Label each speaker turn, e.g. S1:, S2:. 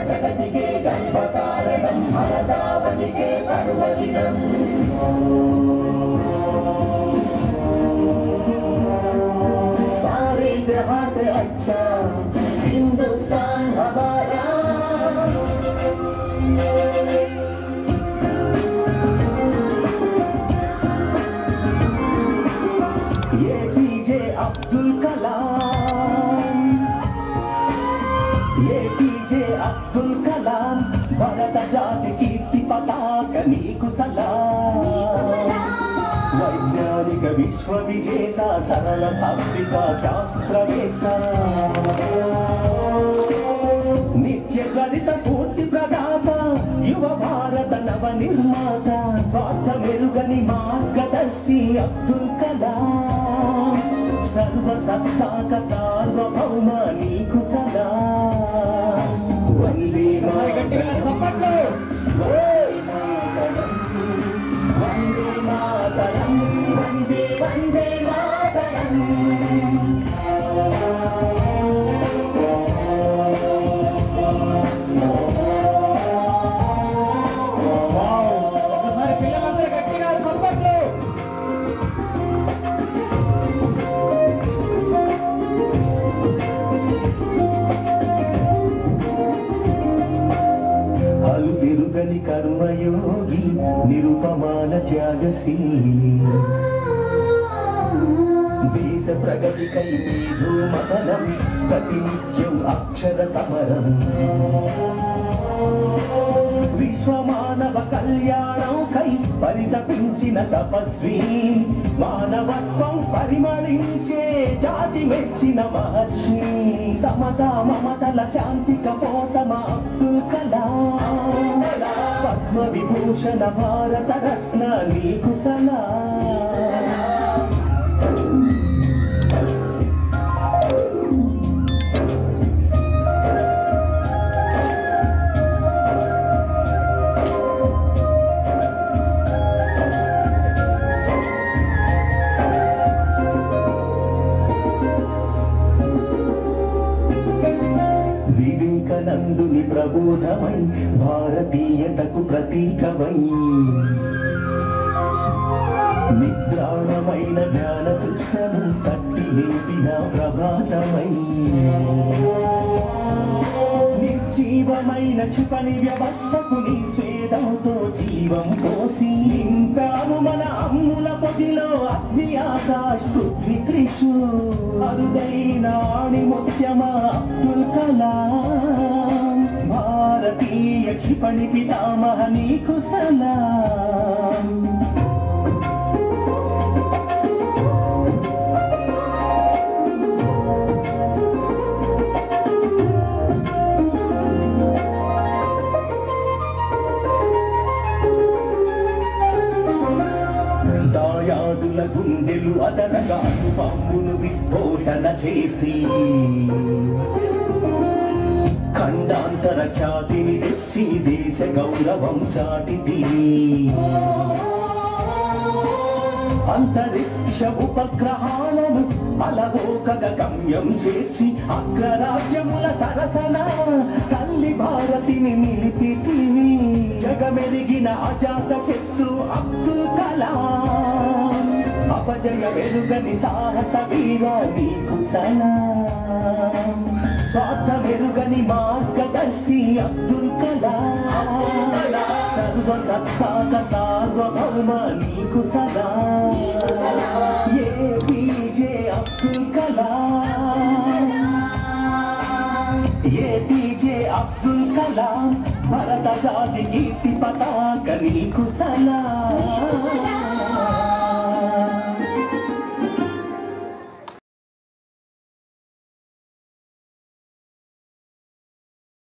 S1: జగతికే గర్భకారణం భరతావనికే పర్వదినం सारे जहां से अच्छा हिंदुस्तान हमारा ये पीजे अब्दुल कलाम ये पीजे अब्दुल कलाम भारत जाति कीर्ति पताक नीकु सलाम वैज्ञानिक विश्व विजेता सरल सात्विक शास्त्रवेत्त नित्य गणित पूर्ति प्रदाता युव भारत नव निर्माता स्वार्थ मेरुगनि मार्गदर्शी अब्दुल कलाम सर्वसत्ताक सार्वभौम नीकु सलाम वंदे मातरम वंदे मातरम वंदे वंदे मातरम విరుగని కర్మయోగి నిరుపమాన త్యాగశీలి దేశ ప్రగతికై మేధోమథనం ప్రతినిత్యం అక్షర సమరం విశ్వమానవ కళ్యాణంకై పరితపించిన తపస్వి మానవత్వం పరిమళించే జాతి మెచ్చిన మహర్షి సమతా మమతల శాంతి కపోతమ అబ్దుల్ కలాం పద్మ విభూషణ భారత రత్న నీకు సలాం వివేకానందుని ప్రబోధమై భారతీయతకు ప్రతీకమై నిద్రాణమైన జ్ఞాన తృష్ణను తట్టి లేపిన ప్రభాతమై నిర్జీవమైన క్షిపణి వ్యవస్థకు నీ స్వేదంతో జీవం పోసి నింపాము మన అమ్ముల పొదిలో అగ్ని ఆకాశ్ పృథ్వీ త్రిషు అరుదైన ఆణిముత్యమ అబ్దుల్ కలాం భారతీయ క్షిపణి పితామహ నీకు సలాం దాయాదుల గుండెలు అదనగా బాంబును విస్ఫోటన చేసి ఖండాంతర ఖ్యాతిని తెచ్చి దేశ గౌరవం చాటిది అంతరిక్ష ఉపగ్రహాలను అలవోకగ గమ్యం చేర్చి అగ్రరాజ్యముల సరసన తల్లి భారతిని నిలిపితివి జగమెరిగిన అజాత శత్రు అబ్దుల్ కలాం అపజయ వెలుగని సాహస వీర నీకు సలాం స్వార్థ వెలుగని మార్గదర్శి అబ్దుల్ కలాం సర్వసత్తాక సార్వభౌమ నీకు సలాం ఏపీజే అబ్దుల్ కలాం ఏపీజే అబ్దుల్ కలాం భరత జాతి కీర్తి పతాక నీకు సలాం